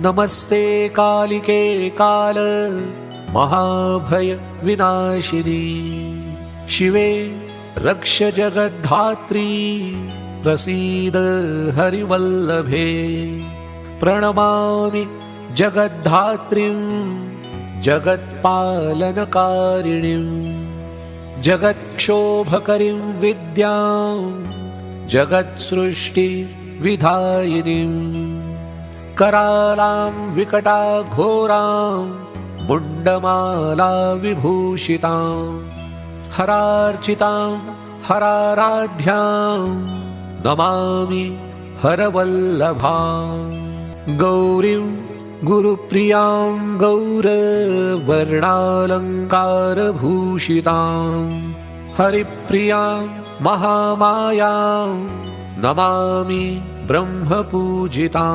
नमस्ते कालिके काल महाभय विनाशिनी शिवे रक्ष जगद्धात्री प्रसीद हरिवल्लभे प्रणमामि जगद्धात्रीं जगत्पालनकारिणीं जगत्क्षोभकरीं विद्यां जगत्सृष्टिविधायिनीं करालां विकटाघोरां मुण्डमाला विभूषितां हरार्चितां हराराध्यां नमामि हरवल्लभां गौरीं गुरुप्रियां गौरवर्णालङ्कारभूषितां हरिप्रियां महामायां नमामि ब्रह्मपूजितां